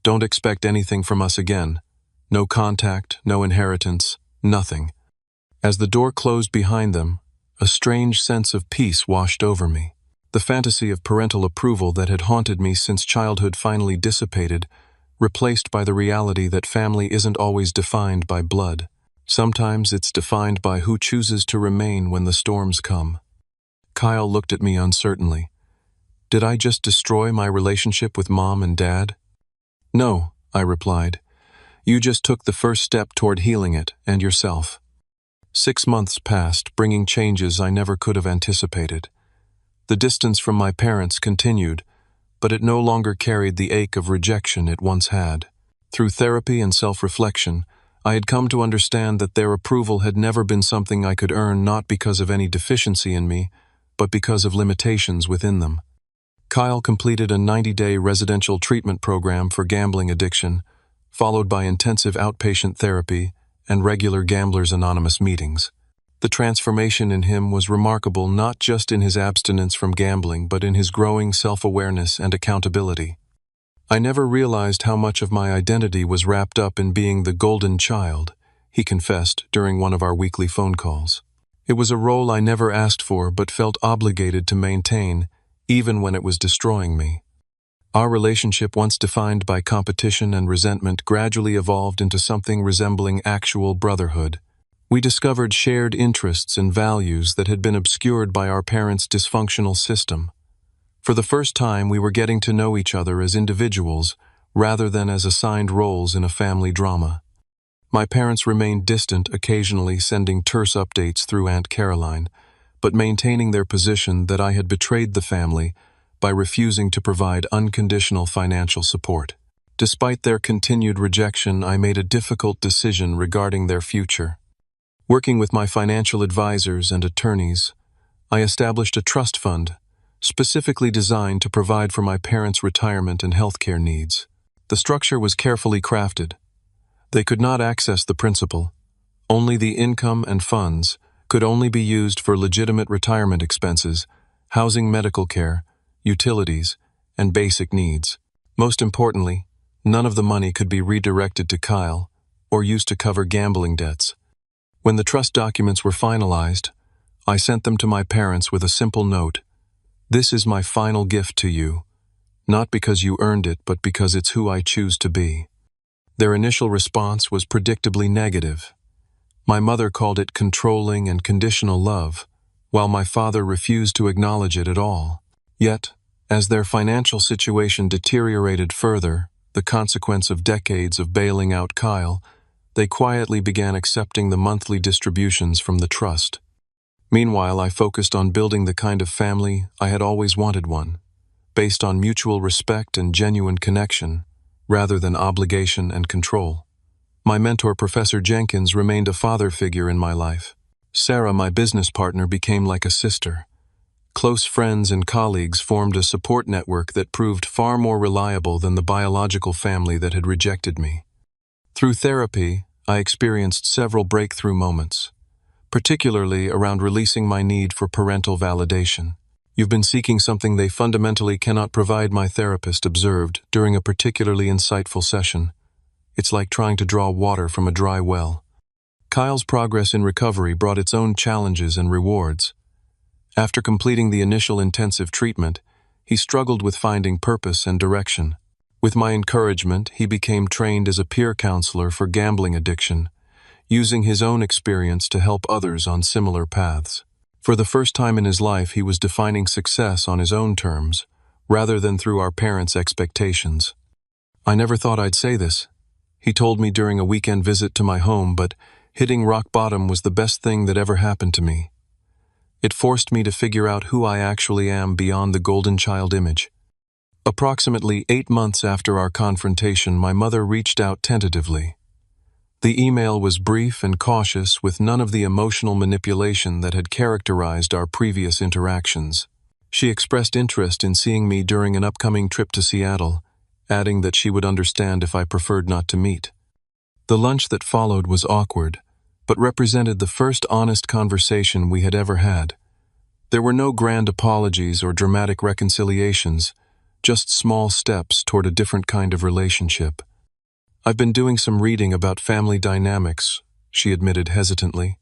Don't expect anything from us again. No contact, no inheritance, nothing. As the door closed behind them, a strange sense of peace washed over me. The fantasy of parental approval that had haunted me since childhood finally dissipated, replaced by the reality that family isn't always defined by blood. Sometimes it's defined by who chooses to remain when the storms come. Kyle looked at me uncertainly. Did I just destroy my relationship with Mom and Dad? No, I replied. You just took the first step toward healing it and yourself. 6 months passed, bringing changes I never could have anticipated. The distance from my parents continued, but it no longer carried the ache of rejection it once had. Through therapy and self-reflection, I had come to understand that their approval had never been something I could earn, not because of any deficiency in me, but because of limitations within them. Kyle completed a 90-day residential treatment program for gambling addiction, followed by intensive outpatient therapy and regular Gamblers Anonymous meetings. The transformation in him was remarkable, not just in his abstinence from gambling, but in his growing self-awareness and accountability. I never realized how much of my identity was wrapped up in being the golden child, he confessed during one of our weekly phone calls. It was a role I never asked for but felt obligated to maintain, even when it was destroying me. Our relationship, once defined by competition and resentment, gradually evolved into something resembling actual brotherhood. We discovered shared interests and values that had been obscured by our parents' dysfunctional system. For the first time, we were getting to know each other as individuals rather than as assigned roles in a family drama. My parents remained distant, occasionally sending terse updates through Aunt Caroline, but maintaining their position that I had betrayed the family by refusing to provide unconditional financial support. Despite their continued rejection, I made a difficult decision regarding their future. Working with my financial advisors and attorneys, I established a trust fund specifically designed to provide for my parents' retirement and healthcare needs. The structure was carefully crafted. They could not access the principal. Only the income and funds could only be used for legitimate retirement expenses, housing, medical care, utilities, and basic needs. Most importantly, none of the money could be redirected to Kyle or used to cover gambling debts. When the trust documents were finalized, I sent them to my parents with a simple note. This is my final gift to you, not because you earned it, but because it's who I choose to be. Their initial response was predictably negative. My mother called it controlling and conditional love, while my father refused to acknowledge it at all. Yet, as their financial situation deteriorated further, the consequence of decades of bailing out Kyle, they quietly began accepting the monthly distributions from the trust. Meanwhile, I focused on building the kind of family I had always wanted, one based on mutual respect and genuine connection, rather than obligation and control. My mentor, Professor Jenkins, remained a father figure in my life. Sarah, my business partner, became like a sister. Close friends and colleagues formed a support network that proved far more reliable than the biological family that had rejected me. Through therapy, I experienced several breakthrough moments, particularly around releasing my need for parental validation. You've been seeking something they fundamentally cannot provide, my therapist observed during a particularly insightful session. It's like trying to draw water from a dry well. Kyle's progress in recovery brought its own challenges and rewards. After completing the initial intensive treatment, he struggled with finding purpose and direction. With my encouragement, he became trained as a peer counselor for gambling addiction, using his own experience to help others on similar paths. For the first time in his life, he was defining success on his own terms, rather than through our parents' expectations. "I never thought I'd say this," he told me during a weekend visit to my home, "but hitting rock bottom was the best thing that ever happened to me. It forced me to figure out who I actually am beyond the golden child image." Approximately 8 months after our confrontation, my mother reached out tentatively. The email was brief and cautious, with none of the emotional manipulation that had characterized our previous interactions. She expressed interest in seeing me during an upcoming trip to Seattle, adding that she would understand if I preferred not to meet. The lunch that followed was awkward, but represented the first honest conversation we had ever had. There were no grand apologies or dramatic reconciliations, just small steps toward a different kind of relationship. "I've been doing some reading about family dynamics," she admitted hesitantly.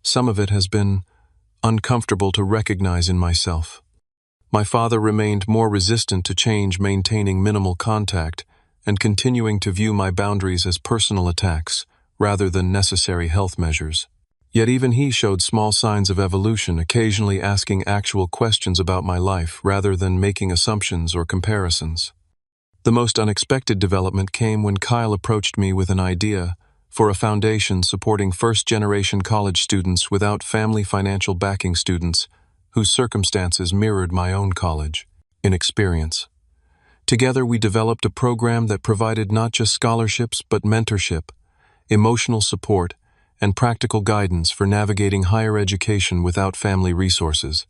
"Some of it has been uncomfortable to recognize in myself." My father remained more resistant to change, maintaining minimal contact and continuing to view my boundaries as personal attacks rather than necessary health measures. Yet even he showed small signs of evolution, occasionally asking actual questions about my life rather than making assumptions or comparisons. The most unexpected development came when Kyle approached me with an idea for a foundation supporting first-generation college students without family financial backing, students whose circumstances mirrored my own college inexperience. Together we developed a program that provided not just scholarships but mentorship, emotional support, and practical guidance for navigating higher education without family resources.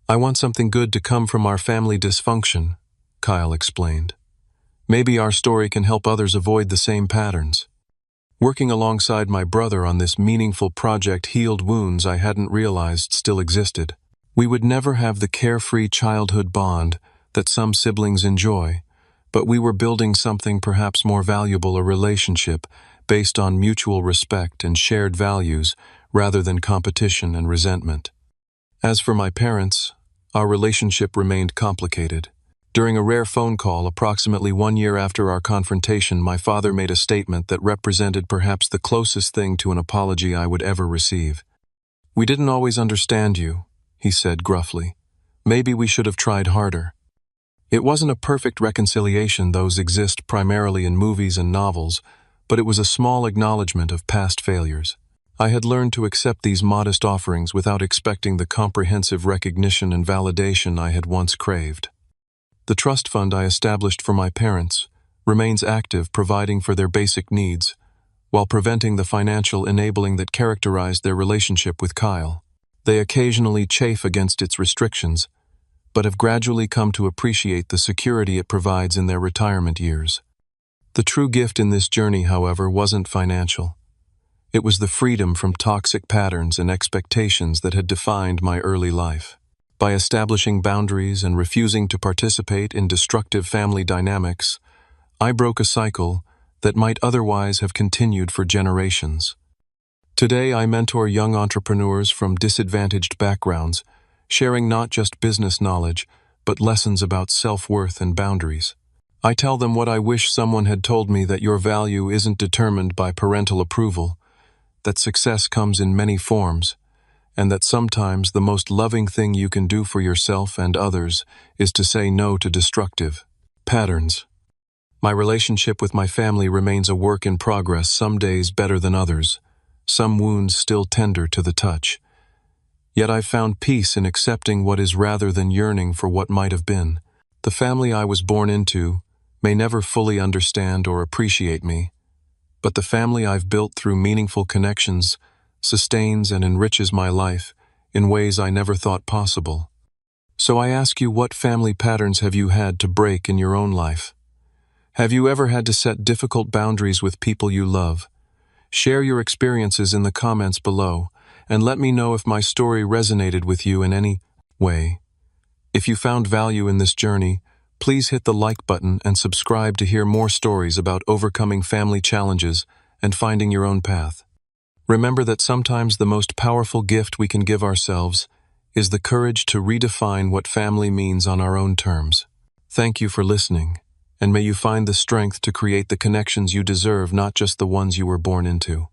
"I want something good to come from our family dysfunction," Kyle explained. "Maybe our story can help others avoid the same patterns." Working alongside my brother on this meaningful project healed wounds I hadn't realized still existed. We would never have the carefree childhood bond that some siblings enjoy, but we were building something perhaps more valuable, a relationship based on mutual respect and shared values rather than competition and resentment. As for my parents, our relationship remained complicated. During a rare phone call approximately 1 year after our confrontation, my father made a statement that represented perhaps the closest thing to an apology I would ever receive. "We didn't always understand you," he said gruffly. "Maybe we should have tried harder." It wasn't a perfect reconciliation, those exist primarily in movies and novels, but it was a small acknowledgement of past failures. I had learned to accept these modest offerings without expecting the comprehensive recognition and validation I had once craved. The trust fund I established for my parents remains active, providing for their basic needs, while preventing the financial enabling that characterized their relationship with Kyle. They occasionally chafe against its restrictions, but have gradually come to appreciate the security it provides in their retirement years. The true gift in this journey, however, wasn't financial. It was the freedom from toxic patterns and expectations that had defined my early life. By establishing boundaries and refusing to participate in destructive family dynamics, I broke a cycle that might otherwise have continued for generations. Today, I mentor young entrepreneurs from disadvantaged backgrounds, sharing not just business knowledge, but lessons about self-worth and boundaries. I tell them what I wish someone had told me: that your value isn't determined by parental approval, that success comes in many forms, and that sometimes the most loving thing you can do for yourself and others is to say no to destructive patterns. My relationship with my family remains a work in progress, some days better than others, some wounds still tender to the touch. Yet I've found peace in accepting what is rather than yearning for what might have been. The family I was born into may never fully understand or appreciate me, but the family I've built through meaningful connections sustains and enriches my life in ways I never thought possible. So I ask you, what family patterns have you had to break in your own life? Have you ever had to set difficult boundaries with people you love? Share your experiences in the comments below, and let me know if my story resonated with you in any way. If you found value in this journey, Please hit the like button and subscribe to hear more stories about overcoming family challenges and finding your own path. Remember that sometimes the most powerful gift we can give ourselves is the courage to redefine what family means on our own terms. Thank you for listening, and may you find the strength to create the connections you deserve, not just the ones you were born into.